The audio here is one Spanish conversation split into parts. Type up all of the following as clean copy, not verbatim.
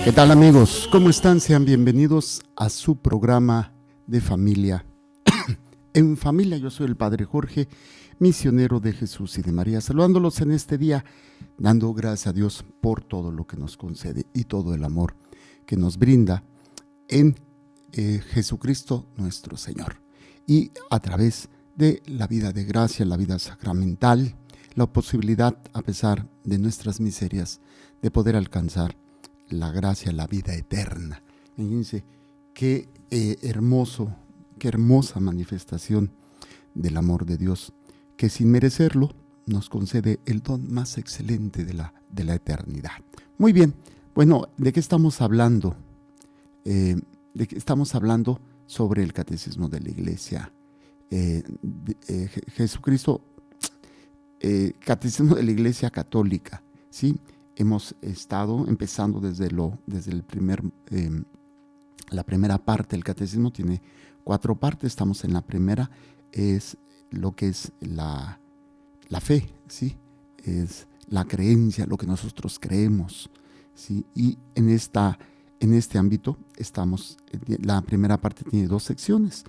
¿Qué tal, amigos? ¿Cómo están? Sean bienvenidos a su programa de familia. En familia, yo soy el Padre Jorge, misionero de Jesús y de María, saludándolos en este día, dando gracias a Dios por todo lo que nos concede y todo el amor que nos brinda en Jesucristo nuestro Señor. Y a través de la vida de gracia, la vida sacramental, la posibilidad, a pesar de nuestras miserias, de poder alcanzar la gracia, la vida eterna. Fíjense qué hermosa manifestación del amor de Dios, que sin merecerlo nos concede el don más excelente de la eternidad. Muy bien, bueno, ¿de qué estamos hablando? Estamos hablando sobre el catecismo de la Iglesia. Jesucristo, catecismo de la Iglesia Católica, ¿sí? Hemos estado empezando desde la primera parte. El catecismo tiene 4 partes. Estamos en la primera, es lo que es la fe, ¿sí? Es la creencia, lo que nosotros creemos, ¿sí? Y en este ámbito estamos, la primera parte tiene 2 secciones,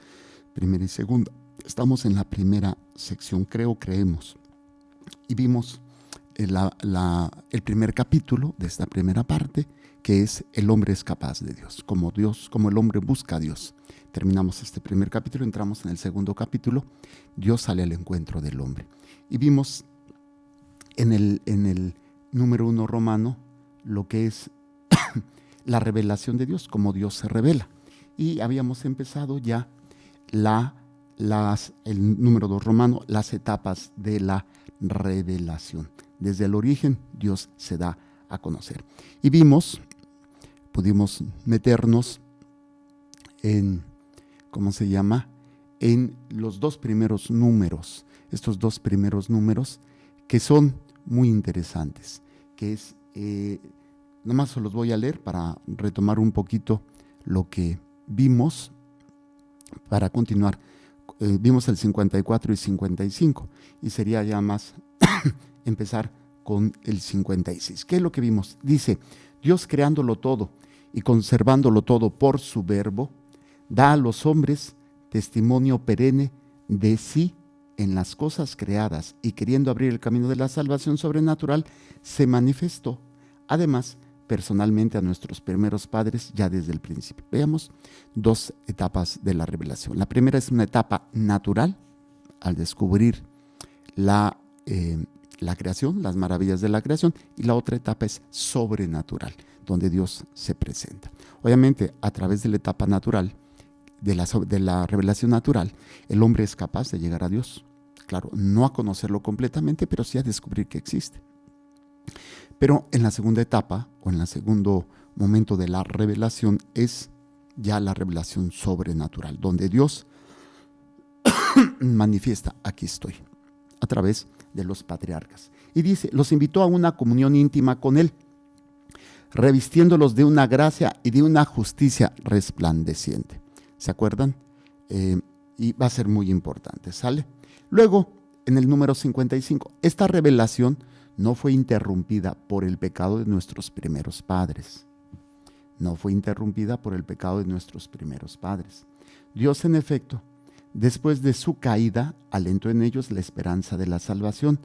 primera y segunda. Estamos en la primera sección, creemos, y vimos el primer capítulo de esta primera parte, que es el hombre es capaz de Dios, como el hombre busca a Dios. Terminamos este primer capítulo, entramos en el segundo capítulo, Dios sale al encuentro del hombre. Y vimos en el número 1 romano lo que es la revelación de Dios, cómo Dios se revela. Y habíamos empezado ya el número 2 romano, las etapas de la revelación. Desde el origen, Dios se da a conocer. Y pudimos meternos en los 2 primeros números. Estos 2 primeros números que son muy interesantes, que es, nomás se los voy a leer para retomar un poquito lo que vimos, para continuar. Vimos el 54 y 55, y sería ya más empezar con el 56. ¿Qué es lo que vimos? Dice, Dios creándolo todo y conservándolo todo por su verbo, da a los hombres testimonio perenne de sí en las cosas creadas, y queriendo abrir el camino de la salvación sobrenatural, se manifestó, además, personalmente a nuestros primeros padres ya desde el principio. Veamos 2 etapas de la revelación. La primera es una etapa natural, al descubrir la creación, las maravillas de la creación, y la otra etapa es sobrenatural, donde Dios se presenta. Obviamente, a través de la etapa natural, de la revelación natural, el hombre es capaz de llegar a Dios. Claro, no a conocerlo completamente, pero sí a descubrir que existe. Pero en la segunda etapa, o en el segundo momento de la revelación, es ya la revelación sobrenatural, donde Dios manifiesta, aquí estoy, a través de los patriarcas. Y dice, los invitó a una comunión íntima con Él, revistiéndolos de una gracia y de una justicia resplandeciente. ¿Se acuerdan? Y va a ser muy importante, ¿sale? Luego, en el número 55, esta revelación no fue interrumpida por el pecado de nuestros primeros padres. No fue interrumpida por el pecado de nuestros primeros padres. Dios, en efecto, después de su caída, alentó en ellos la esperanza de la salvación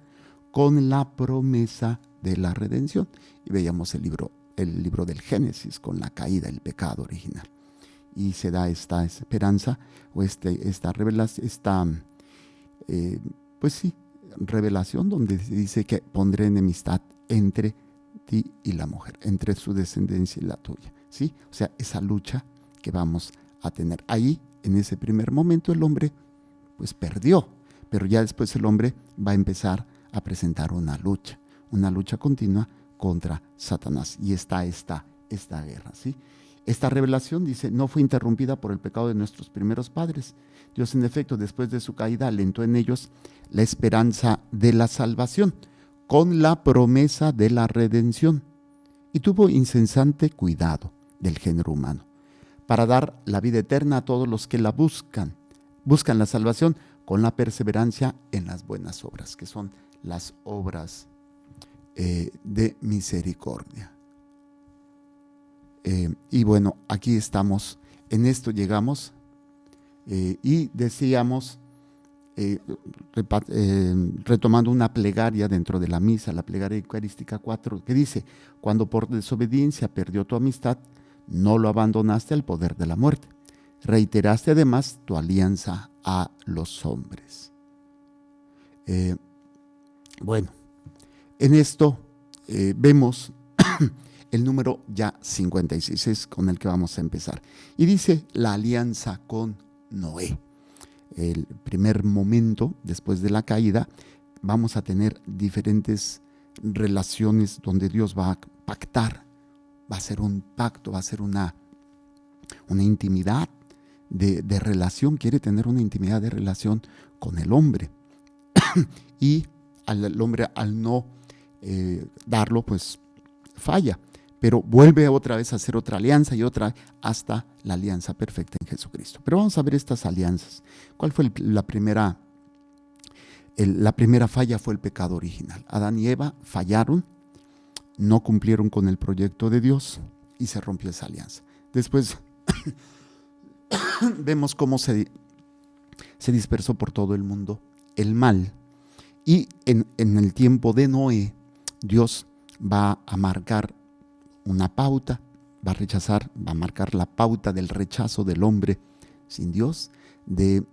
con la promesa de la redención. Y veíamos el libro del Génesis con la caída, el pecado original. Y se da esta esperanza o esta revelación, revelación donde se dice que pondré enemistad entre ti y la mujer, entre su descendencia y la tuya, ¿sí? O sea, esa lucha que vamos a tener. Ahí, en ese primer momento, el hombre pues perdió, pero ya después el hombre va a empezar a presentar una lucha continua contra Satanás. Y está esta guerra, ¿sí? Esta revelación, dice, no fue interrumpida por el pecado de nuestros primeros padres. Dios, en efecto, después de su caída, alentó en ellos la esperanza de la salvación, con la promesa de la redención, y tuvo incesante cuidado del género humano, para dar la vida eterna a todos los que la buscan la salvación con la perseverancia en las buenas obras, que son las obras de misericordia. Y bueno, aquí estamos, en esto llegamos y decíamos, retomando una plegaria dentro de la misa, la plegaria eucarística 4, que dice: cuando por desobediencia perdió tu amistad, no lo abandonaste al poder de la muerte. Reiteraste además tu alianza a los hombres. Bueno, en esto vemos el número ya 56, es con el que vamos a empezar. Y dice la alianza con Noé. El primer momento después de la caída, vamos a tener diferentes relaciones donde Dios va a pactar, va a ser un pacto, va a ser una intimidad de relación, quiere tener una intimidad de relación con el hombre. Y el hombre, al no darlo, pues falla, pero vuelve otra vez a hacer otra alianza y otra, hasta la alianza perfecta en Jesucristo. Pero vamos a ver estas alianzas. ¿Cuál fue la primera? La primera falla fue el pecado original. Adán y Eva fallaron, no cumplieron con el proyecto de Dios y se rompió esa alianza. Después vemos cómo se dispersó por todo el mundo el mal. Y en el tiempo de Noé, Dios va a marcar una pauta, va a marcar la pauta del rechazo del hombre sin Dios, de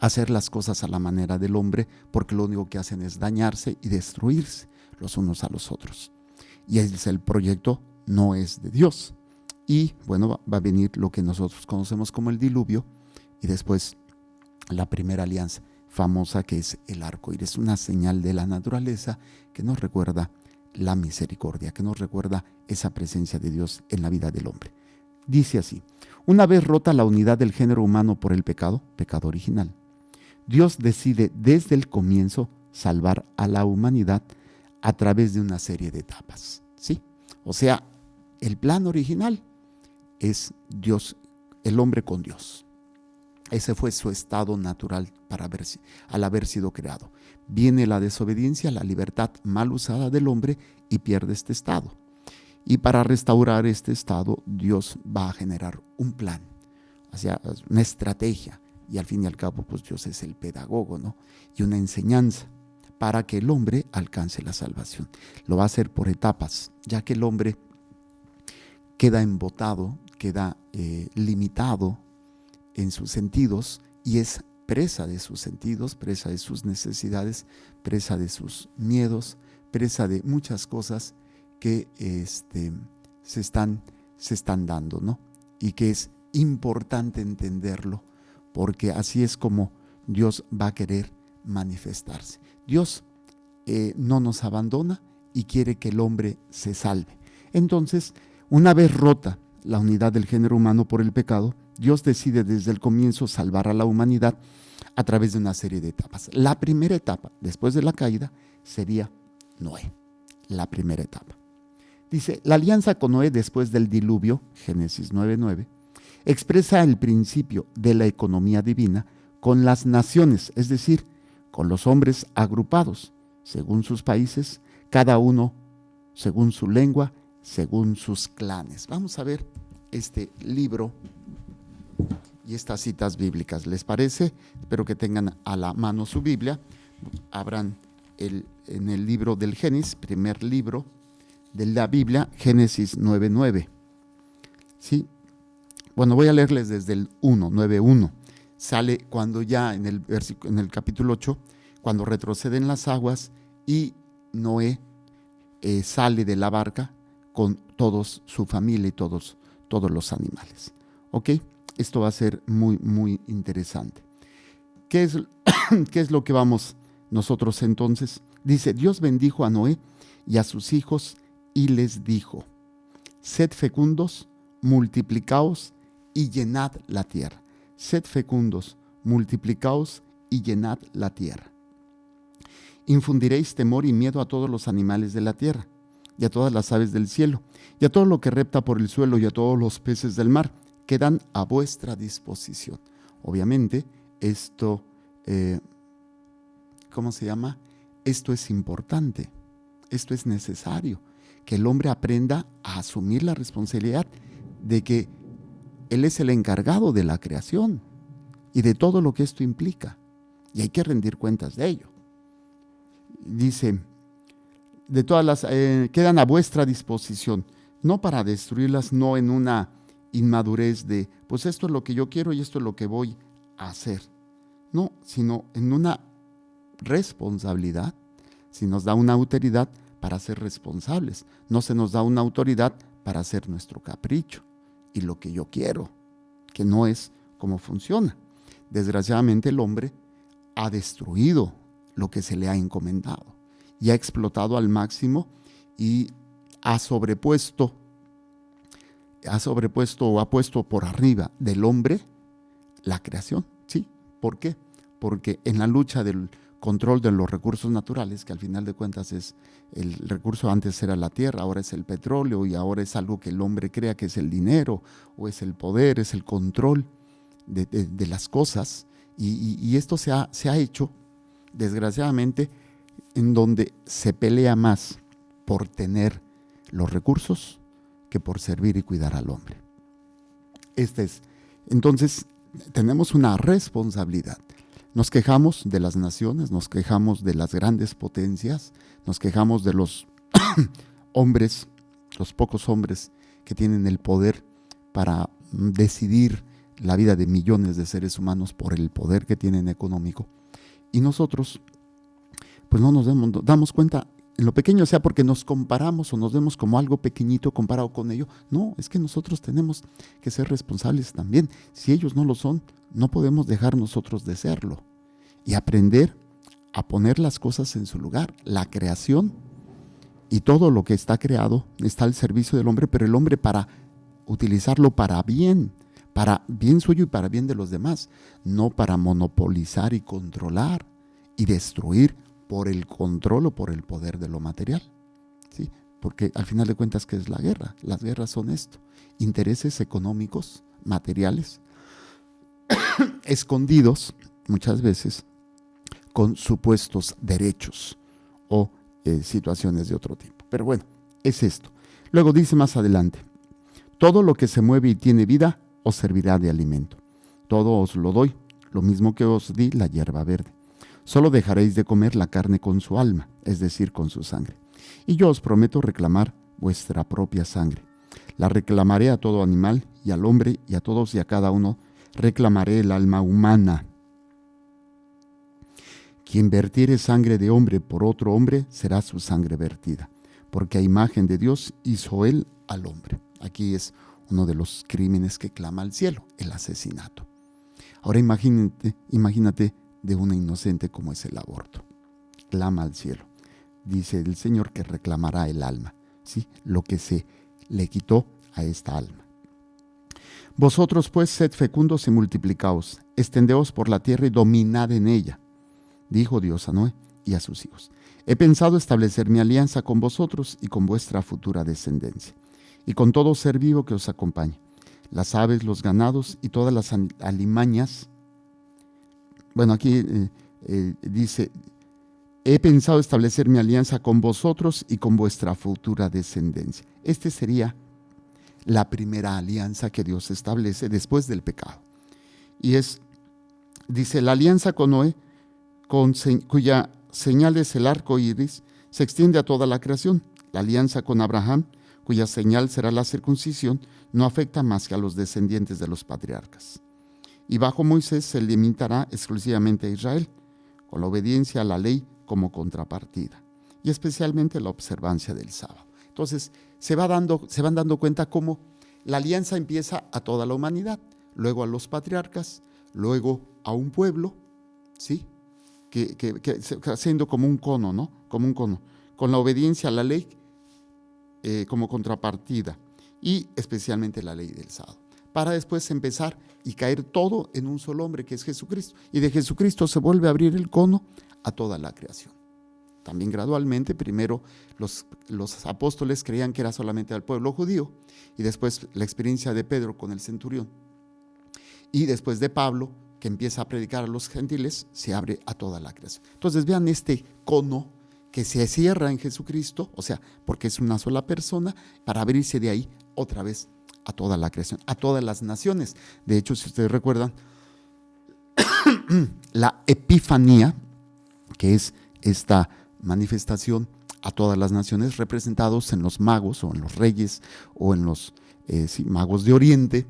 hacer las cosas a la manera del hombre, porque lo único que hacen es dañarse y destruirse los unos a los otros. Y el proyecto no es de Dios. Y bueno, va a venir lo que nosotros conocemos como el diluvio, y después la primera alianza famosa, que es el arco iris, una señal de la naturaleza que nos recuerda la misericordia, que nos recuerda esa presencia de Dios en la vida del hombre. Dice así: una vez rota la unidad del género humano por el pecado original, Dios decide desde el comienzo salvar a la humanidad a través de una serie de etapas, ¿sí? O sea, el plan original es Dios, el hombre con Dios. Ese fue su estado natural al haber sido creado. Viene la desobediencia, la libertad mal usada del hombre, y pierde este estado. Y para restaurar este estado, Dios va a generar un plan, o sea, una estrategia. Y al fin y al cabo, pues Dios es el pedagogo, ¿no? Y una enseñanza para que el hombre alcance la salvación. Lo va a hacer por etapas, ya que el hombre queda embotado, queda limitado en sus sentidos, y es presa de sus sentidos, presa de sus necesidades, presa de sus miedos, presa de muchas cosas que se están dando, ¿no? Y que es importante entenderlo, porque así es como Dios va a querer manifestarse. Dios no nos abandona y quiere que el hombre se salve. Entonces, una vez rota la unidad del género humano por el pecado, Dios decide desde el comienzo salvar a la humanidad a través de una serie de etapas. La primera etapa, después de la caída, sería Noé. La primera etapa. Dice, la alianza con Noé después del diluvio, Génesis 9:9, expresa el principio de la economía divina con las naciones, es decir, con los hombres agrupados, según sus países, cada uno según su lengua, según sus clanes. Vamos a ver este libro y estas citas bíblicas. ¿Les parece? Espero que tengan a la mano su Biblia. Abran en el libro del Génesis, primer libro de la Biblia, Génesis 9:9. ¿Sí? Bueno, voy a leerles desde el 9:1. Sale cuando ya en el capítulo 8, cuando retroceden las aguas y Noé sale de la barca con todos su familia y todos los animales. ¿Ok? Esto va a ser muy, muy interesante. ¿Qué es lo que vamos nosotros entonces? Dice, Dios bendijo a Noé y a sus hijos y les dijo, sed fecundos, multiplicaos y llenad la tierra. Sed fecundos, multiplicaos y llenad la tierra. Infundiréis temor y miedo a todos los animales de la tierra, y a todas las aves del cielo, y a todo lo que repta por el suelo, y a todos los peces del mar, quedan a vuestra disposición. Obviamente, esto, ¿cómo se llama? Esto es importante, esto es necesario, que el hombre aprenda a asumir la responsabilidad de que él es el encargado de la creación y de todo lo que esto implica. Y hay que rendir cuentas de ello. Dice, de todas las quedan a vuestra disposición, no para destruirlas, no en una inmadurez de, pues esto es lo que yo quiero y esto es lo que voy a hacer. No, sino en una responsabilidad. Si nos da una autoridad para ser responsables, no se nos da una autoridad para hacer nuestro capricho y lo que yo quiero, que no es como funciona. Desgraciadamente el hombre ha destruido lo que se le ha encomendado y ha explotado al máximo y ha sobrepuesto o ha puesto por arriba del hombre la creación. ¿Sí? ¿Por qué? Porque en la lucha del control de los recursos naturales, que al final de cuentas es el recurso, antes era la tierra, ahora es el petróleo y ahora es algo que el hombre crea que es el dinero o es el poder, es el control de las cosas, y esto se ha hecho desgraciadamente en donde se pelea más por tener los recursos que por servir y cuidar al hombre. Entonces tenemos una responsabilidad. Nos quejamos de las naciones, nos quejamos de las grandes potencias, nos quejamos de los hombres, los pocos hombres que tienen el poder para decidir la vida de millones de seres humanos por el poder que tienen económico. Y nosotros, pues no nos damos cuenta en lo pequeño, sea porque nos comparamos o nos vemos como algo pequeñito comparado con ello. No, es que nosotros tenemos que ser responsables también. Si ellos no lo son, no podemos dejar nosotros de serlo y aprender a poner las cosas en su lugar. La creación y todo lo que está creado está al servicio del hombre, pero el hombre para utilizarlo para bien suyo y para bien de los demás, no para monopolizar y controlar y destruir por el control o por el poder de lo material. ¿Sí? Porque al final de cuentas, ¿qué es la guerra? Las guerras son esto: intereses económicos, materiales, escondidos muchas veces con supuestos derechos o situaciones de otro tipo. Pero bueno, es esto. Luego dice más adelante: todo lo que se mueve y tiene vida os servirá de alimento. Todo os lo doy, lo mismo que os di la hierba verde. Solo dejaréis de comer la carne con su alma, es decir, con su sangre. Y yo os prometo reclamar vuestra propia sangre. La reclamaré a todo animal y al hombre, y a todos y a cada uno reclamaré el alma humana. Quien vertiere sangre de hombre por otro hombre, será su sangre vertida, porque a imagen de Dios hizo él al hombre. Aquí es uno de los crímenes que clama al cielo, el asesinato. Ahora imagínate de una inocente como es el aborto. Clama al cielo. Dice el Señor que reclamará el alma, ¿sí? Lo que se le quitó a esta alma. Vosotros pues sed fecundos y multiplicaos, extendeos por la tierra y dominad en ella, dijo Dios a Noé y a sus hijos. He pensado establecer mi alianza con vosotros y con vuestra futura descendencia, y con todo ser vivo que os acompañe, las aves, los ganados y todas las alimañas. Bueno, aquí dice: he pensado establecer mi alianza con vosotros y con vuestra futura descendencia. Esta sería la primera alianza que Dios establece después del pecado. Y dice, la alianza con Noé, cuya señal es el arco iris, se extiende a toda la creación. La alianza con Abraham, cuya señal será la circuncisión, no afecta más que a los descendientes de los patriarcas. Y bajo Moisés se limitará exclusivamente a Israel, con la obediencia a la ley como contrapartida, y especialmente la observancia del sábado. Entonces, se van dando cuenta cómo la alianza empieza a toda la humanidad, luego a los patriarcas, luego a un pueblo, ¿sí? Que siendo como un cono, ¿no? Como un cono, con la obediencia a la ley como contrapartida, y especialmente la ley del sábado, para después empezar y caer todo en un solo hombre, que es Jesucristo, y de Jesucristo se vuelve a abrir el cono a toda la creación. También gradualmente, primero los apóstoles creían que era solamente al pueblo judío, y después la experiencia de Pedro con el centurión, y después de Pablo, que empieza a predicar a los gentiles, se abre a toda la creación. Entonces vean este cono que se cierra en Jesucristo, o sea, porque es una sola persona, para abrirse de ahí otra vez a toda la creación, a todas las naciones. De hecho, si ustedes recuerdan, la Epifanía, que es esta manifestación a todas las naciones representados en los magos o en los reyes o en los magos de Oriente,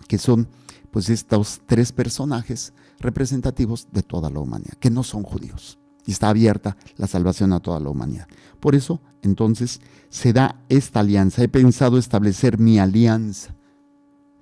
que son pues estos tres personajes representativos de toda la humanidad, que no son judíos. Y está abierta la salvación a toda la humanidad. Por eso, entonces, se da esta alianza. He pensado establecer mi alianza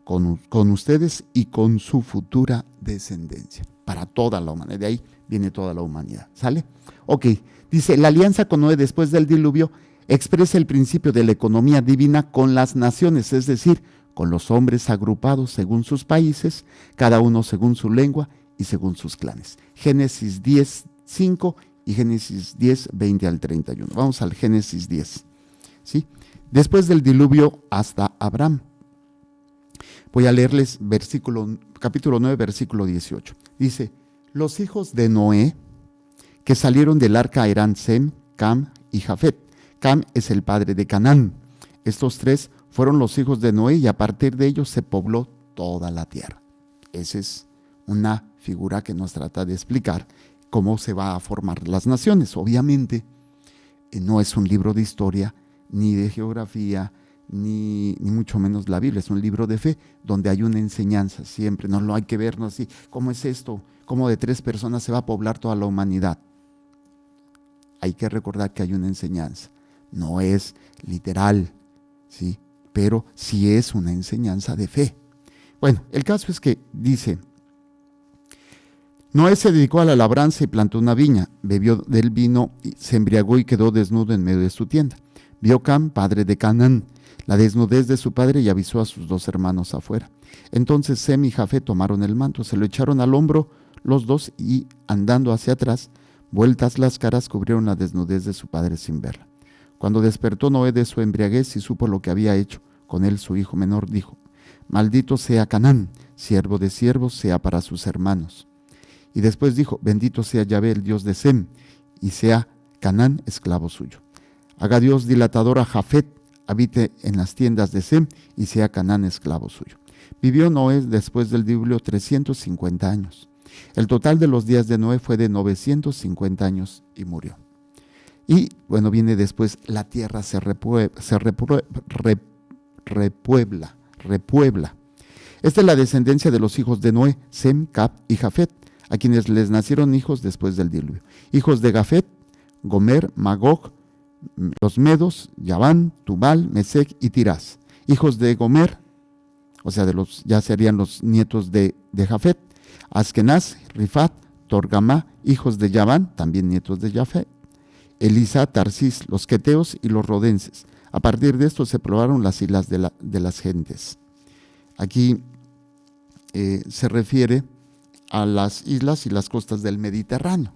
con ustedes y con su futura descendencia, para toda la humanidad. De ahí viene toda la humanidad. ¿Sale? Ok, dice, la alianza con Noé después del diluvio expresa el principio de la economía divina con las naciones, es decir, con los hombres agrupados según sus países, cada uno según su lengua y según sus clanes. Génesis 10:5 y Génesis 10:20 al 31. Vamos al Génesis 10. ¿Sí? Después del diluvio hasta Abraham. Voy a leerles capítulo 9, versículo 18. Dice, los hijos de Noé que salieron del arca eran Sem, Cam y Jafet. Cam es el padre de Canaán. Estos tres fueron los hijos de Noé y a partir de ellos se pobló toda la tierra. Esa es una figura que nos trata de explicar cómo se va a formar las naciones. Obviamente no es un libro de historia, ni de geografía, ni mucho menos la Biblia. Es un libro de fe donde hay una enseñanza siempre. No lo hay que vernos así. ¿Cómo es esto? ¿Cómo de tres personas se va a poblar toda la humanidad? Hay que recordar que hay una enseñanza. No es literal, ¿sí? Pero sí es una enseñanza de fe. Bueno, el caso es que dice, Noé se dedicó a la labranza y plantó una viña, bebió del vino, se embriagó y quedó desnudo en medio de su tienda. Vio Cam, padre de Canaán, la desnudez de su padre y avisó a sus dos hermanos afuera. Entonces Sem y Jafet tomaron el manto, se lo echaron al hombro los dos y andando hacia atrás, vueltas las caras, cubrieron la desnudez de su padre sin verla. Cuando despertó Noé de su embriaguez y supo lo que había hecho con él su hijo menor, dijo, maldito sea Canaán, siervo de siervos sea para sus hermanos. Y después dijo, bendito sea Yahvé, el Dios de Sem, y sea Canaán esclavo suyo. Haga Dios dilatador a Jafet, habite en las tiendas de Sem, y sea Canaán esclavo suyo. Vivió Noé después del diluvio 350 años. El total de los días de Noé fue de 950 años y murió. Y bueno, viene después, la tierra se repuebla. Esta es la descendencia de los hijos de Noé, Sem, Cap y Jafet, a quienes les nacieron hijos después del diluvio. Hijos de Jafet, Gomer, Magog, los medos, Yaván, Tubal, Mesec y Tirás. Hijos de Gomer, o sea, ya serían los nietos de Jafet, Askenaz, Rifat, Torgamá, hijos de Yaván, también nietos de Jafet, Elisa, Tarsis, los queteos y los rodenses. A partir de esto se probaron las islas de las gentes. Aquí se refiere a las islas y las costas del Mediterráneo,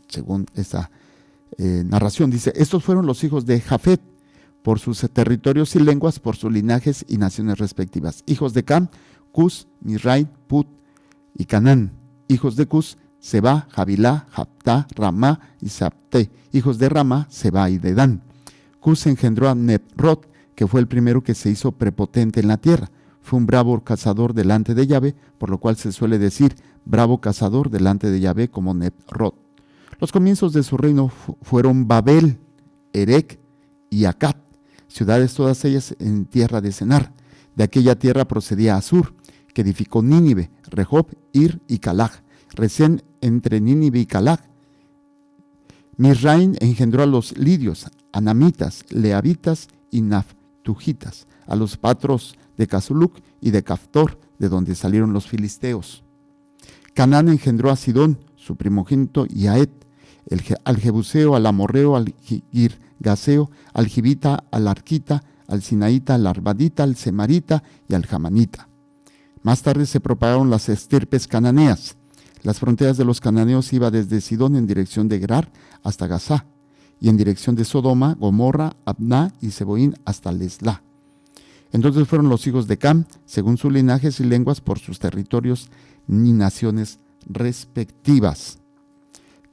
según esta narración. Dice, estos fueron los hijos de Jafet, por sus territorios y lenguas, por sus linajes y naciones respectivas. Hijos de Cam, Cus, Misraim, Put y Canaán. Hijos de Cus, Seba, Javilá, Japtá, Ramá y Sapté. Hijos de Ramá, Seba y Dedán. Cus engendró a Nebrot, que fue el primero que se hizo prepotente en la tierra. Fue un bravo cazador delante de Yahvé, por lo cual se suele decir bravo cazador delante de Yahvé como Nebrot. Los comienzos de su reino fueron Babel, Erec y Acat, ciudades todas ellas en tierra de Senar. De aquella tierra procedía Asur, que edificó Nínive, Rehob, Ir y Calag. Recién entre Nínive y Calag, Misraim engendró a los lidios, anamitas, leabitas y naftujita, a los patros de Casuluc y de Caftor, de donde salieron los filisteos. Canaán engendró a Sidón, su primogénito, y a Et, al Jebuseo, al Amorreo, al Girgaseo, al Gibita, al Arquita, al Sinaíta, al Arbadita, al Semarita y al Jamanita. Más tarde se propagaron las estirpes cananeas. Las fronteras de los cananeos iban desde Sidón en dirección de Gerar hasta Gazá, y en dirección de Sodoma, Gomorra, Abná y Seboín hasta Leslá. Entonces fueron los hijos de Cam, según sus linajes y lenguas, por sus territorios y naciones respectivas.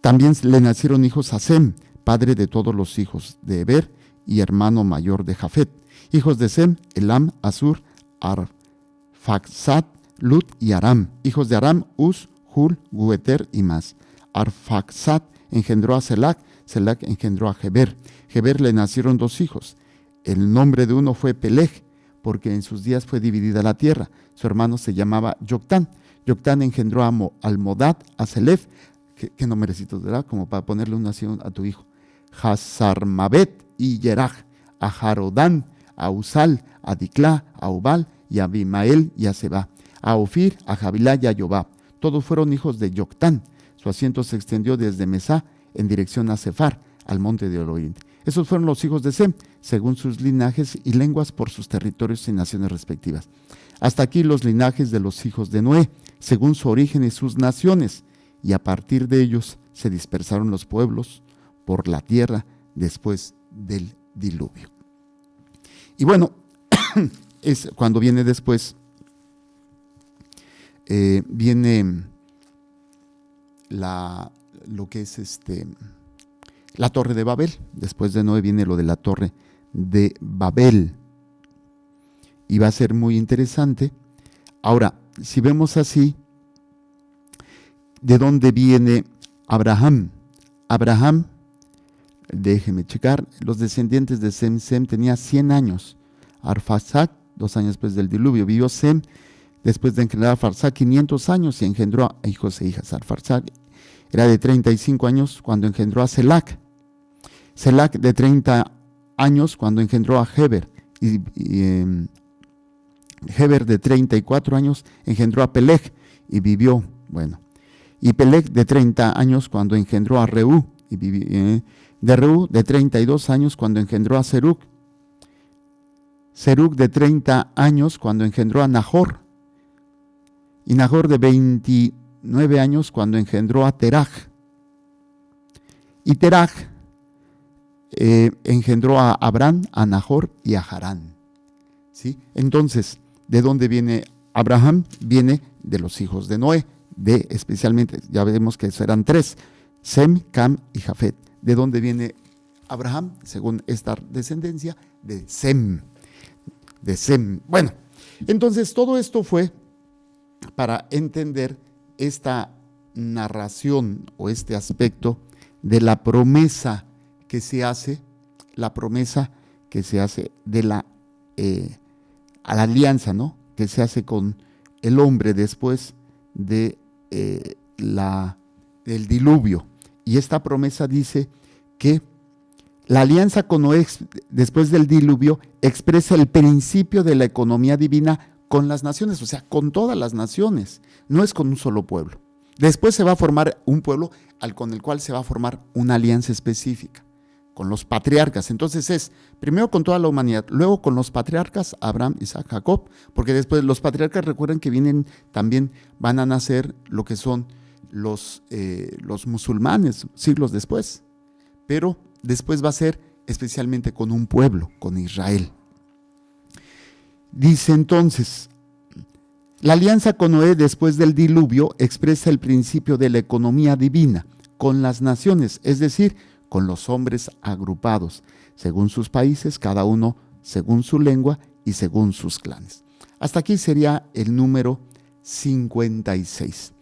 También le nacieron hijos a Sem, padre de todos los hijos de Heber y hermano mayor de Jafet. Hijos de Sem, Elam, Asur, Arfaxad, Lut y Aram. Hijos de Aram, Uz, Hul, Gueter y más. Arfaxad engendró a Selac, Selac engendró a Heber. Heber le nacieron 2 hijos. El nombre de uno fue Peleg, porque en sus días fue dividida la tierra. Su hermano se llamaba Yoctán. Yoctán engendró a Almodad, a Selef, ¿qué nombrecitos, verdad? Como para ponerle una nación a tu hijo. Hazarmabet y Yeraj, a Jarodán, a Usal, a Diclá, a Ubal, y a Abimael y a Seba, a Ofir, a Jabilá y a Yobab. Todos fueron hijos de Yoctán. Su asiento se extendió desde Mesá en dirección a Sefar, al monte del oriente. Esos fueron los hijos de Sem, según sus linajes y lenguas por sus territorios y naciones respectivas. Hasta aquí los linajes de los hijos de Noé, según su origen y sus naciones, y a partir de ellos se dispersaron los pueblos por la tierra después del diluvio. Y bueno, es cuando viene después, viene lo que es la torre de Babel. Después de Noé viene lo de la torre de Babel. Y va a ser muy interesante. Ahora, si vemos así, ¿de dónde viene Abraham? Abraham, déjeme checar, los descendientes de Sem. Sem tenía 100 años. Arfaxad, 2 años después del diluvio. Vivió Sem, después de engendrar a Arfaxad, 500 años y engendró a hijos e hijas. Arfaxad era de 35 años cuando engendró a Selac. Selac de 30 años cuando engendró a Heber. Y Heber de 34 años engendró a Peleg y vivió, y Peleg de 30 años cuando engendró a Reú, y de Reú de 32 años cuando engendró a Serug. Serug de 30 años cuando engendró a Nahor, y Nahor de 29 años cuando engendró a Teraj, y Teraj engendró a Abraham, a Nahor y a Harán. ¿Sí? Entonces, ¿de dónde viene Abraham? Viene de los hijos de Noé, especialmente, ya vemos que eran 3, Sem, Cam y Jafet. ¿De dónde viene Abraham? Según esta descendencia, de Sem. De Sem. Bueno, entonces todo esto fue para entender esta narración o este aspecto de la promesa que se hace, de la a la alianza, ¿no?, que se hace con el hombre después de del diluvio. Y esta promesa dice que la alianza con Noé después del diluvio expresa el principio de la economía divina con las naciones, o sea, con todas las naciones, no es con un solo pueblo. Después se va a formar un pueblo con el cual se va a formar una alianza específica, con los patriarcas. Entonces es primero con toda la humanidad, luego con los patriarcas Abraham, Isaac, Jacob, porque después los patriarcas, recuerden que van a nacer lo que son los musulmanes siglos después, pero después va a ser especialmente con un pueblo, con Israel. Dice entonces, la alianza con Noé después del diluvio expresa el principio de la economía divina con las naciones, es decir, con los hombres agrupados, según sus países, cada uno según su lengua y según sus clanes. Hasta aquí sería el número 56.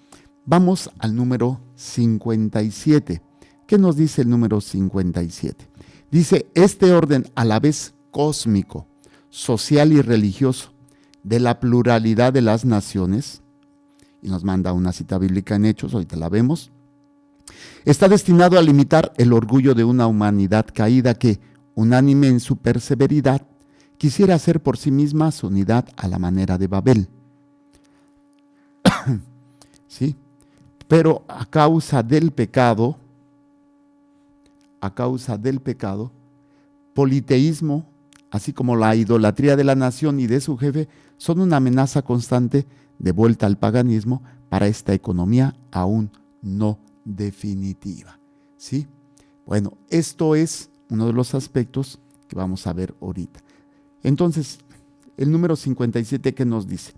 Vamos al número 57. ¿Qué nos dice el número 57? Dice, este orden a la vez cósmico, social y religioso de la pluralidad de las naciones, y nos manda una cita bíblica en Hechos, ahorita la vemos, está destinado a limitar el orgullo de una humanidad caída que, unánime en su perseveridad, quisiera hacer por sí misma su unidad a la manera de Babel. ¿Sí? Pero a causa del pecado, politeísmo, así como la idolatría de la nación y de su jefe, son una amenaza constante de vuelta al paganismo para esta economía aún no definitiva. ¿Sí? Bueno, esto es uno de los aspectos que vamos a ver ahorita. Entonces, el número 57, ¿qué nos dice?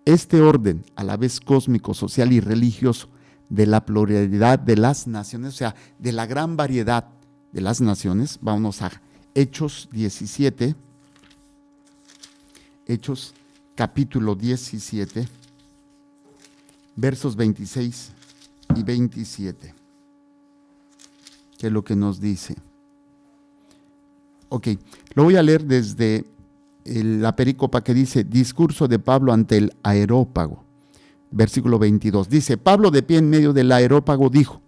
Este orden, a la vez cósmico, social y religioso, de la pluralidad de las naciones, o sea, de la gran variedad de las naciones. Vámonos a Hechos 17, Hechos capítulo 17, versos 26 y 27. ¿Qué es lo que nos dice? Ok, lo voy a leer desde la perícopa que dice: discurso de Pablo ante el Areópago. Versículo 22. Dice: Pablo, de pie en medio del Areópago, dijo: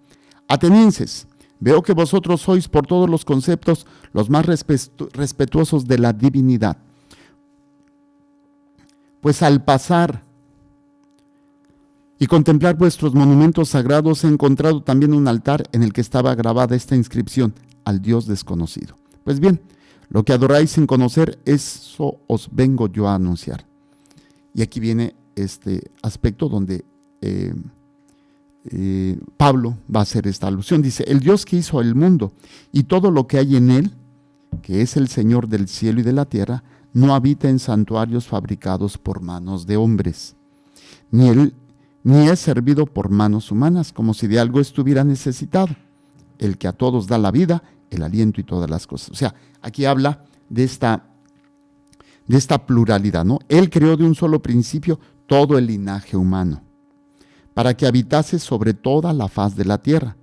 Atenienses, veo que vosotros sois por todos los conceptos los más respetuosos de la divinidad. Pues al pasar y contemplar vuestros monumentos sagrados, he encontrado también un altar en el que estaba grabada esta inscripción: al Dios desconocido. Pues bien, lo que adoráis sin conocer, eso os vengo yo a anunciar. Y aquí viene este aspecto donde Pablo va a hacer esta alusión. Dice: el Dios que hizo el mundo y todo lo que hay en él, que es el Señor del cielo y de la tierra, no habita en santuarios fabricados por manos de hombres, ni es servido por manos humanas, como si de algo estuviera necesitado. El que a todos da la vida, el aliento y todas las cosas. O sea, aquí habla de esta pluralidad, ¿no? Él creó de un solo principio todo el linaje humano, para que habitase sobre toda la faz de la tierra,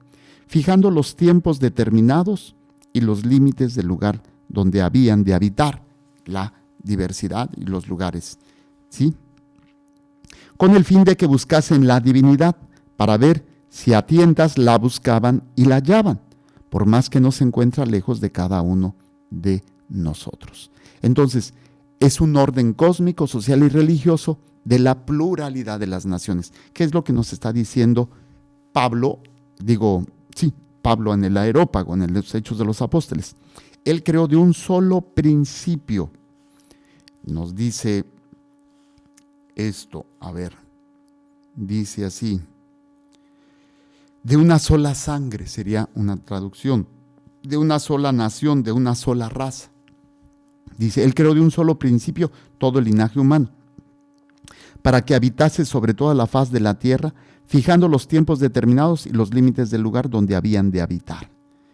fijando los tiempos determinados y los límites del lugar donde habían de habitar, la diversidad y los lugares, ¿sí? Con el fin de que buscasen la divinidad, para ver si a tientas la buscaban y la hallaban, por más que no se encuentra lejos de cada uno de nosotros. Entonces, es un orden cósmico, social y religioso de la pluralidad de las naciones. ¿Qué es lo que nos está diciendo Pablo? Pablo en el Areópago, en los Hechos de los Apóstoles. Él creó de un solo principio. Nos dice esto, dice así: de una sola sangre, sería una traducción, de una sola nación, de una sola raza. Dice: él creó de un solo principio todo el linaje humano, para que habitase sobre toda la faz de la tierra, fijando los tiempos determinados y los límites del lugar donde habían de habitar.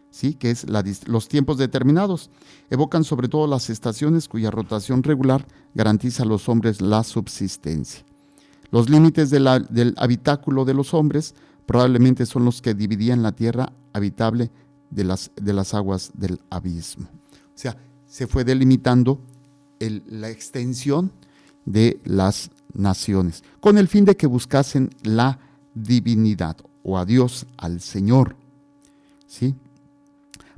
¿Sí? Que es los tiempos determinados evocan sobre todo las estaciones cuya rotación regular garantiza a los hombres la subsistencia. Los límites del habitáculo de los hombres probablemente son los que dividían la tierra habitable de las aguas del abismo. O sea, se fue delimitando la extensión de las naciones, con el fin de que buscasen la divinidad, o a Dios, al Señor, ¿sí?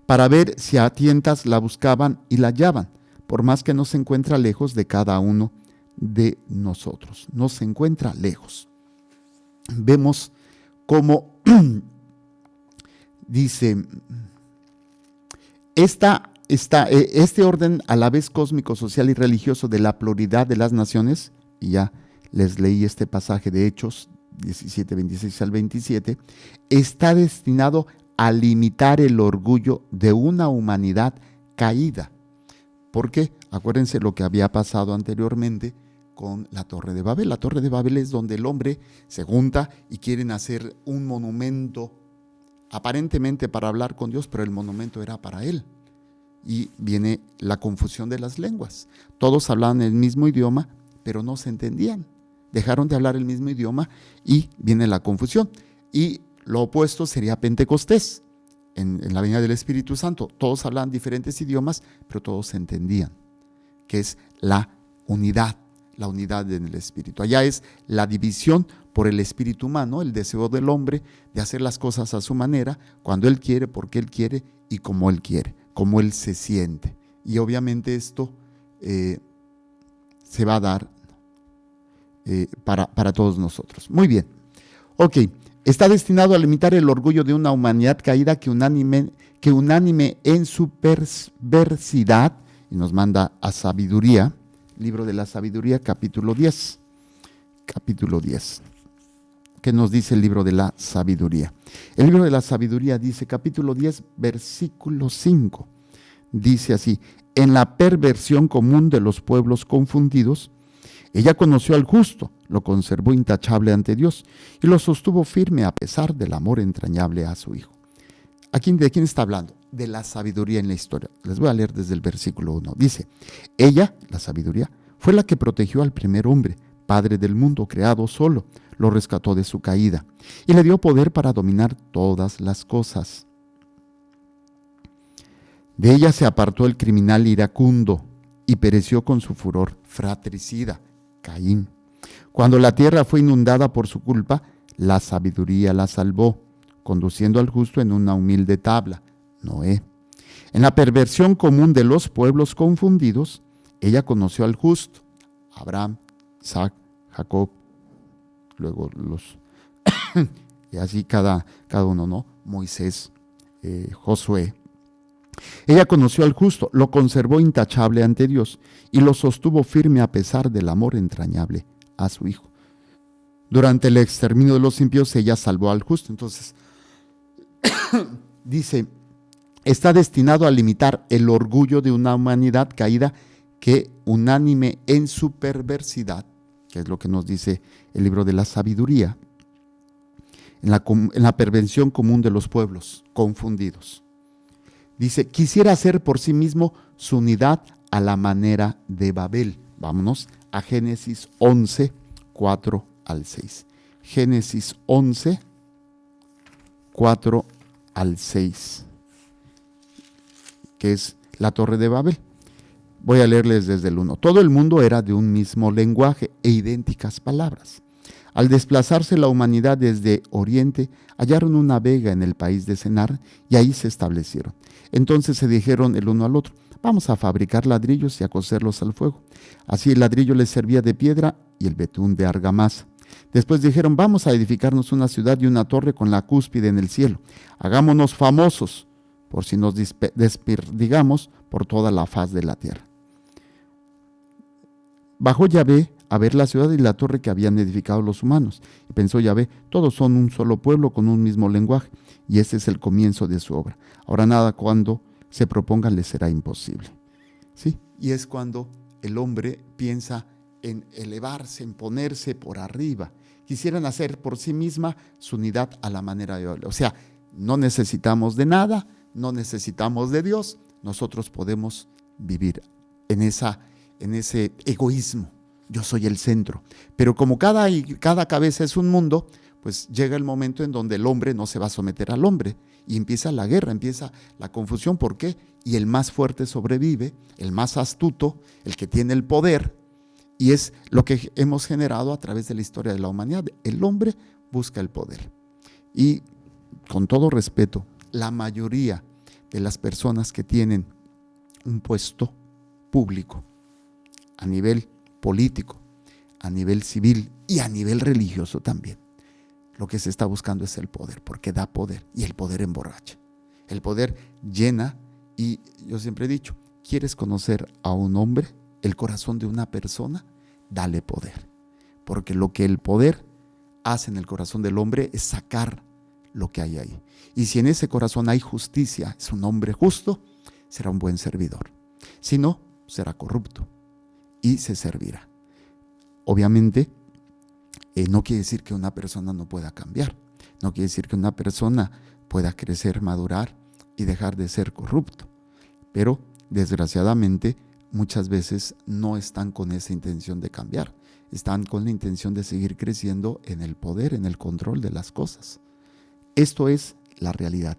Para ver si a tientas la buscaban y la hallaban, por más que no se encuentra lejos de cada uno de nosotros. No se encuentra lejos. Vemos cómo dice, este orden a la vez cósmico, social y religioso de la pluralidad de las naciones, y ya les leí este pasaje de Hechos 17, 26 al 27, está destinado a limitar el orgullo de una humanidad caída. ¿Por qué? Acuérdense lo que había pasado anteriormente con la Torre de Babel. La Torre de Babel es donde el hombre se junta y quieren hacer un monumento, aparentemente para hablar con Dios, pero el monumento era para él. Y viene la confusión de las lenguas. Todos hablaban el mismo idioma, pero no se entendían. Dejaron de hablar el mismo idioma y viene la confusión. Y lo opuesto sería Pentecostés, en la venida del Espíritu Santo. Todos hablaban diferentes idiomas, pero todos se entendían, que es la unidad en el Espíritu. Allá es la división por el espíritu humano, el deseo del hombre de hacer las cosas a su manera, cuando él quiere, porque él quiere y como él quiere, como él se siente. Y obviamente esto se va a dar para todos nosotros. Muy bien. Ok. Está destinado a limitar el orgullo de una humanidad caída que unánime en su perversidad, y nos manda a Sabiduría, libro de la Sabiduría, capítulo 10. ¿Qué nos dice el libro de la Sabiduría? El libro de la Sabiduría dice, capítulo 10, versículo 5, dice así: en la perversión común de los pueblos confundidos, ella conoció al justo, lo conservó intachable ante Dios y lo sostuvo firme a pesar del amor entrañable a su Hijo. ¿De quién está hablando? de la sabiduría en la historia. Les voy a leer desde el versículo 1. Dice, ella, la sabiduría, fue la que protegió al primer hombre, padre del mundo, creado solo, lo rescató de su caída y le dio poder para dominar todas las cosas. De ella se apartó el criminal iracundo y pereció con su furor fratricida, Caín. Cuando la tierra fue inundada por su culpa, la sabiduría la salvó, conduciendo al justo en una humilde tabla, Noé. En la perversión común de los pueblos confundidos, ella conoció al justo, Abraham, Isaac, Jacob, luego los y así cada uno, ¿no? Moisés, Josué. Ella conoció al justo, lo conservó intachable ante Dios y lo sostuvo firme a pesar del amor entrañable a su hijo. Durante el exterminio de los impíos, ella salvó al justo. Entonces, dice, está destinado a limitar el orgullo de una humanidad caída que, unánime en su perversidad, que es lo que nos dice el libro de la sabiduría, en la perversión común de los pueblos confundidos. Dice, quisiera hacer por sí mismo su unidad a la manera de Babel. Vámonos a Génesis 11, 4 al 6. Génesis 11, 4 al 6, que es la Torre de Babel. Voy a leerles desde el 1. Todo el mundo era de un mismo lenguaje e idénticas palabras. Al desplazarse la humanidad desde Oriente, hallaron una vega en el país de Senar y ahí se establecieron. Entonces se dijeron el uno al otro, vamos a fabricar ladrillos y a cocerlos al fuego. Así el ladrillo les servía de piedra y el betún de argamasa. Después dijeron, vamos a edificarnos una ciudad y una torre con la cúspide en el cielo. Hagámonos famosos, por si nos desperdigamos por toda la faz de la tierra. Bajó Yahvé a ver la ciudad y la torre que habían edificado los humanos. Y pensó Yahvé, todos son un solo pueblo con un mismo lenguaje, y este es el comienzo de su obra. Ahora nada cuando se proponga les será imposible. ¿Sí? Y es cuando el hombre piensa en elevarse, en ponerse por arriba. Quisieran hacer por sí misma su unidad a la manera de Babel. O sea, no necesitamos de nada, no necesitamos de Dios. Nosotros podemos vivir en ese egoísmo. Yo soy el centro. Pero como cada cabeza es un mundo, pues llega el momento en donde el hombre no se va a someter al hombre y empieza la guerra, empieza la confusión. ¿Por qué? Y el más fuerte sobrevive, el más astuto, el que tiene el poder, y es lo que hemos generado a través de la historia de la humanidad. El hombre busca el poder. Y con todo respeto, la mayoría de las personas que tienen un puesto público a nivel político, a nivel civil y a nivel religioso también, lo que se está buscando es el poder, porque da poder y el poder emborracha. El poder llena, y yo siempre he dicho, ¿quieres conocer a un hombre, el corazón de una persona? Dale poder, porque lo que el poder hace en el corazón del hombre es sacar lo que hay ahí. Y si en ese corazón hay justicia, es un hombre justo, será un buen servidor. Si no, será corrupto y se servirá. Obviamente, no quiere decir que una persona no pueda cambiar, no quiere decir que una persona pueda crecer, madurar y dejar de ser corrupto, pero desgraciadamente muchas veces no están con esa intención de cambiar, están con la intención de seguir creciendo en el poder, en el control de las cosas. Esto es la realidad,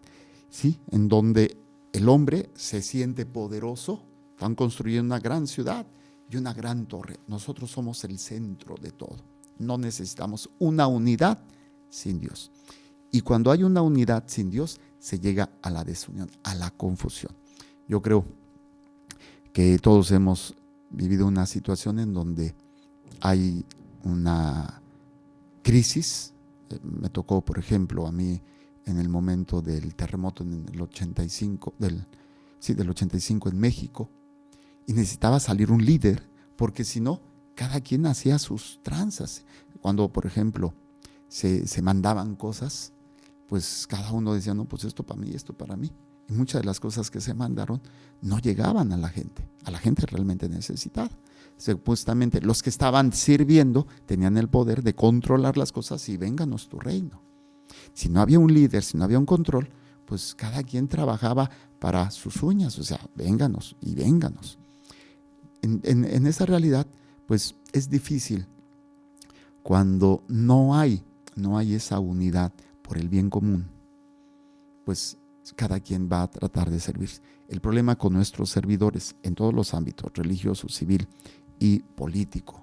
¿sí? En donde el hombre se siente poderoso, están construyendo una gran ciudad y una gran torre. Nosotros somos el centro de todo. No necesitamos una unidad sin Dios. Y cuando hay una unidad sin Dios, se llega a la desunión, a la confusión. Yo creo que todos hemos vivido una situación en donde hay una crisis. Me tocó, por ejemplo, a mí en el momento del terremoto en el 85, del 85 en México, y necesitaba salir un líder, porque si no, cada quien hacía sus tranzas. Cuando, por ejemplo, se mandaban cosas, pues cada uno decía, no, pues esto para mí, esto para mí. Y muchas de las cosas que se mandaron no llegaban a la gente realmente necesitada. Supuestamente los que estaban sirviendo tenían el poder de controlar las cosas y vénganos tu reino. Si no había un líder, si no había un control, pues cada quien trabajaba para sus uñas, o sea, vénganos y vénganos. En esa realidad, pues es difícil cuando no hay esa unidad por el bien común, pues cada quien va a tratar de servir. El problema con nuestros servidores en todos los ámbitos, religioso, civil y político,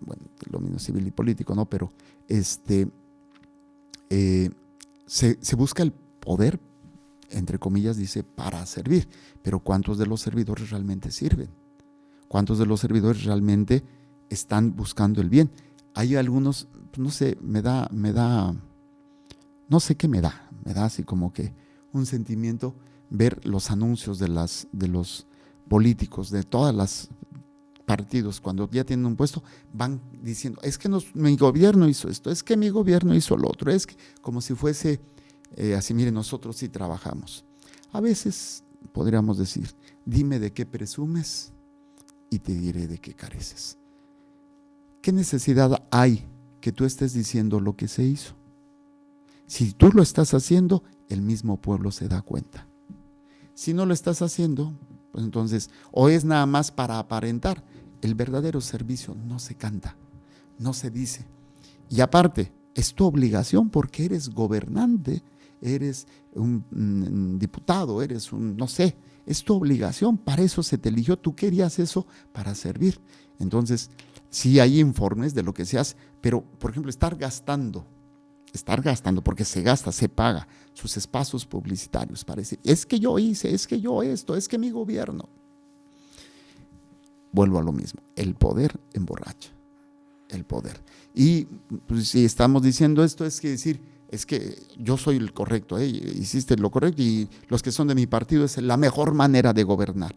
bueno, lo mismo civil y político, ¿no? Pero se busca el poder, entre comillas, dice, para servir. Pero ¿cuántos de los servidores realmente sirven? ¿Cuántos de los servidores realmente están buscando el bien? Hay algunos, no sé, no sé qué me da así como que un sentimiento ver los anuncios de los políticos, de todas las partidos, cuando ya tienen un puesto, van diciendo, es que mi gobierno hizo esto, es que mi gobierno hizo lo otro, es que como si fuese así, miren, nosotros sí trabajamos. A veces podríamos decir, dime de qué presumes y te diré de qué careces. ¿Qué necesidad hay que tú estés diciendo lo que se hizo? Si tú lo estás haciendo, el mismo pueblo se da cuenta. Si no lo estás haciendo, pues entonces, o es nada más para aparentar. El verdadero servicio no se canta, no se dice. Y aparte, es tu obligación porque eres gobernante, eres un diputado, eres no sé, es tu obligación, para eso se te eligió, tú querías eso para servir. Entonces, sí hay informes de lo que se hace, pero, por ejemplo, estar gastando, porque se gasta, se paga sus espacios publicitarios para decir, es que yo hice, es que yo esto, es que mi gobierno. Vuelvo a lo mismo, el poder emborracha, el poder. Y pues, si estamos diciendo esto, es que yo soy el correcto, hiciste lo correcto y los que son de mi partido es la mejor manera de gobernar.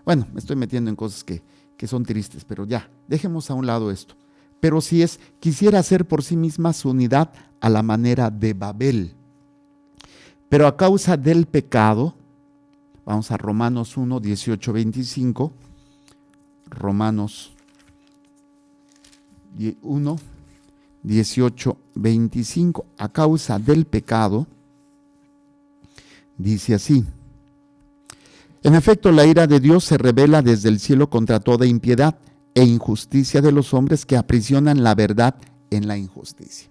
Bueno, me estoy metiendo en cosas que son tristes, pero ya, dejemos a un lado esto. Pero si quisiera hacer por sí misma su unidad a la manera de Babel. Pero a causa del pecado, vamos a Romanos 1, 18, 25, Romanos 1, 18, 25, a causa del pecado, dice así: en efecto, la ira de Dios se revela desde el cielo contra toda impiedad e injusticia de los hombres que aprisionan la verdad en la injusticia.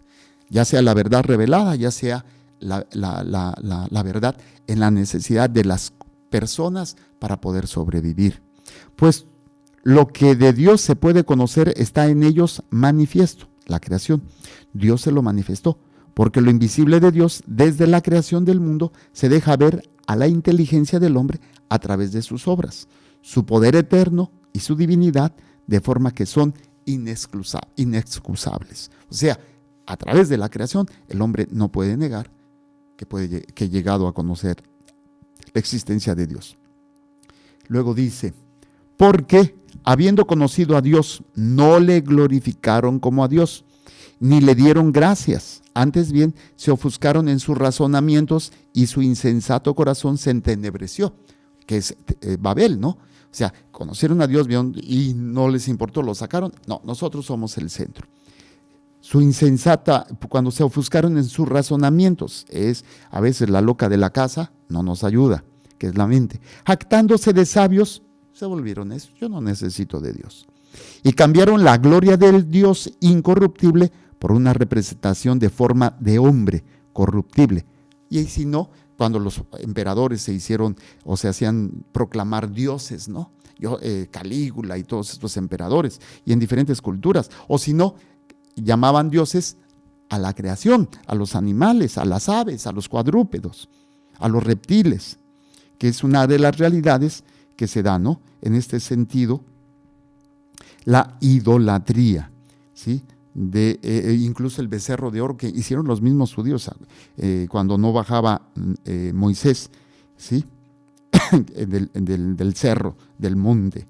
Ya sea la verdad revelada, ya sea la verdad en la necesidad de las personas para poder sobrevivir. Pues lo que de Dios se puede conocer está en ellos manifiesto, la creación. Dios se lo manifestó, porque lo invisible de Dios desde la creación del mundo se deja ver a la inteligencia del hombre a través de sus obras, su poder eterno y su divinidad, de forma que son inexcusables. O sea, a través de la creación, el hombre no puede negar que ha llegado a conocer la existencia de Dios. Luego dice, porque habiendo conocido a Dios, no le glorificaron como a Dios, ni le dieron gracias. Antes bien, se ofuscaron en sus razonamientos y su insensato corazón se entenebreció, que es Babel, ¿no? O sea, conocieron a Dios y no les importó, lo sacaron. No, nosotros somos el centro. Su insensata, cuando se ofuscaron en sus razonamientos, es a veces la loca de la casa, no nos ayuda, que es la mente. Jactándose de sabios, se volvieron eso. Yo no necesito de Dios. Y cambiaron la gloria del Dios incorruptible por una representación de forma de hombre corruptible. Y si no, cuando los emperadores se hicieron o se hacían proclamar dioses, ¿no? Calígula y todos estos emperadores, y en diferentes culturas. O si no, llamaban dioses a la creación, a los animales, a las aves, a los cuadrúpedos, a los reptiles, que es una de las realidades que se da, ¿no? En este sentido, la idolatría, ¿sí? Incluso el becerro de oro que hicieron los mismos judíos cuando no bajaba Moisés, ¿sí? del cerro, del monte,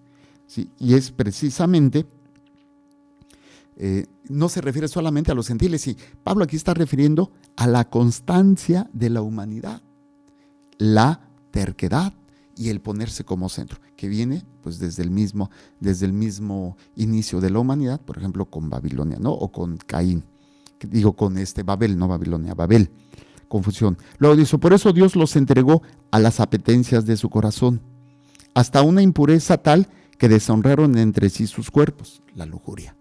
¿sí? Y es precisamente, no se refiere solamente a los gentiles, y Pablo aquí está refiriendo a la constancia de la humanidad, la terquedad y el ponerse como centro, que viene pues desde el mismo inicio de la humanidad, por ejemplo con Babilonia, ¿no? O con Caín, con Babel, no Babilonia, Babel, confusión. Luego dice, por eso Dios los entregó a las apetencias de su corazón, hasta una impureza tal que deshonraron entre sí sus cuerpos, la lujuria,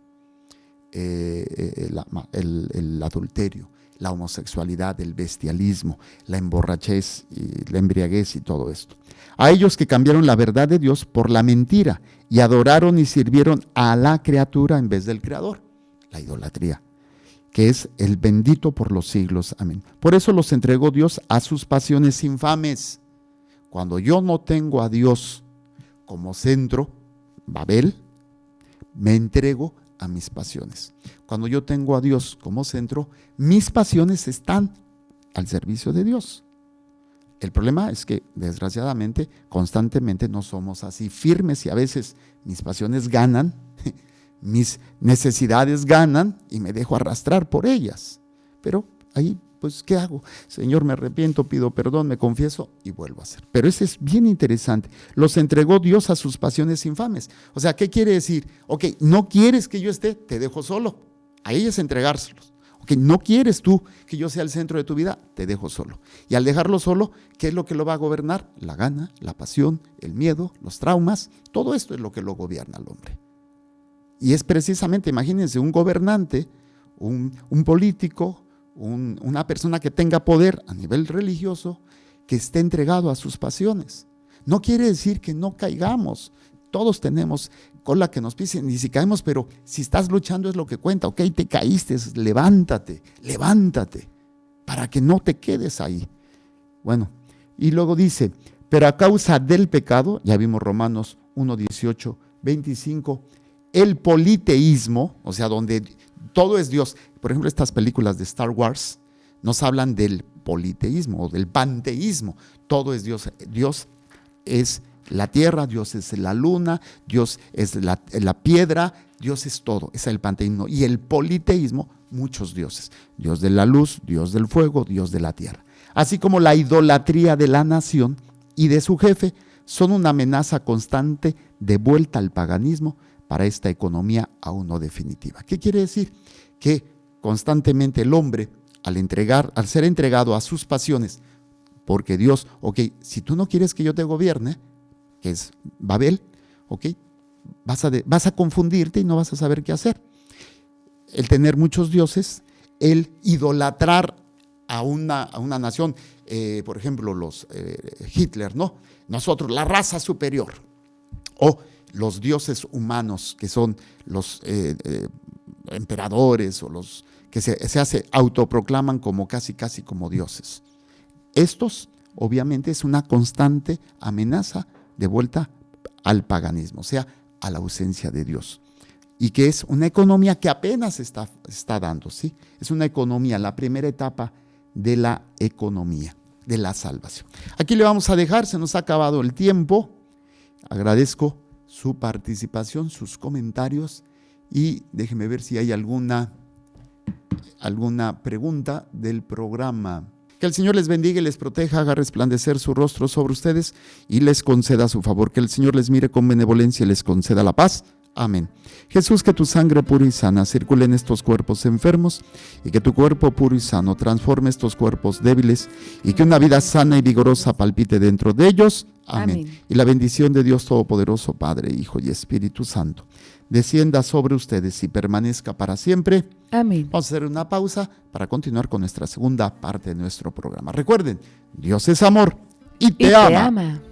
el adulterio, la homosexualidad, el bestialismo, la emborrachez, y la embriaguez y todo esto. A ellos que cambiaron la verdad de Dios por la mentira y adoraron y sirvieron a la criatura en vez del Creador, la idolatría, que es el bendito por los siglos. Amén. Por eso los entregó Dios a sus pasiones infames. Cuando yo no tengo a Dios como centro, Babel, me entrego a mis pasiones. Cuando yo tengo a Dios como centro, mis pasiones están al servicio de Dios. El problema es que, desgraciadamente, constantemente no somos así firmes y a veces mis pasiones ganan, mis necesidades ganan y me dejo arrastrar por ellas. Pero ahí, pues, ¿qué hago? Señor, me arrepiento, pido perdón, me confieso y vuelvo a hacer. Pero eso es bien interesante. Los entregó Dios a sus pasiones infames. O sea, ¿qué quiere decir? Ok, no quieres que yo esté, te dejo solo. Ahí es entregárselos. Ok, no quieres tú que yo sea el centro de tu vida, te dejo solo. Y al dejarlo solo, ¿qué es lo que lo va a gobernar? La gana, la pasión, el miedo, los traumas. Todo esto es lo que lo gobierna al hombre. Y es precisamente, imagínense, un gobernante, un político, una persona que tenga poder a nivel religioso, que esté entregado a sus pasiones. No quiere decir que no caigamos. Todos tenemos cola que nos pisen y si caemos, pero si estás luchando es lo que cuenta. Ok, te caíste, levántate, para que no te quedes ahí. Bueno, y luego dice, pero a causa del pecado, ya vimos Romanos 1, 18, 25, el politeísmo, o sea, donde todo es Dios. Por ejemplo, estas películas de Star Wars nos hablan del politeísmo o del panteísmo. Todo es Dios. Dios es la tierra, Dios es la luna, Dios es la piedra, Dios es todo. Ese es el panteísmo. Y el politeísmo, muchos dioses. Dios de la luz, Dios del fuego, Dios de la tierra. Así como la idolatría de la nación y de su jefe son una amenaza constante de vuelta al paganismo para esta economía aún no definitiva. ¿Qué quiere decir? Que constantemente el hombre, al ser entregado a sus pasiones, porque Dios, ok, si tú no quieres que yo te gobierne, que es Babel, ok, vas a confundirte y no vas a saber qué hacer. El tener muchos dioses, el idolatrar a una nación, por ejemplo, Hitler, ¿no? Nosotros, la raza superior, o los dioses humanos, que son los emperadores o los que se autoproclaman como casi como dioses. Estos, obviamente, es una constante amenaza de vuelta al paganismo, o sea, a la ausencia de Dios. Y que es una economía que apenas está dando, ¿sí? Es una economía, la primera etapa de la economía, de la salvación. Aquí le vamos a dejar, se nos ha acabado el tiempo. Agradezco su participación, sus comentarios y déjenme ver si hay alguna pregunta del programa. Que el Señor les bendiga y les proteja, haga resplandecer su rostro sobre ustedes y les conceda su favor. Que el Señor les mire con benevolencia y les conceda la paz. Amén. Jesús, que tu sangre pura y sana circule en estos cuerpos enfermos y que tu cuerpo puro y sano transforme estos cuerpos débiles y que una vida sana y vigorosa palpite dentro de ellos. Amén. Amén. Y la bendición de Dios Todopoderoso, Padre, Hijo y Espíritu Santo, descienda sobre ustedes y permanezca para siempre. Amén. Vamos a hacer una pausa para continuar con nuestra segunda parte de nuestro programa. Recuerden, Dios es amor y te ama.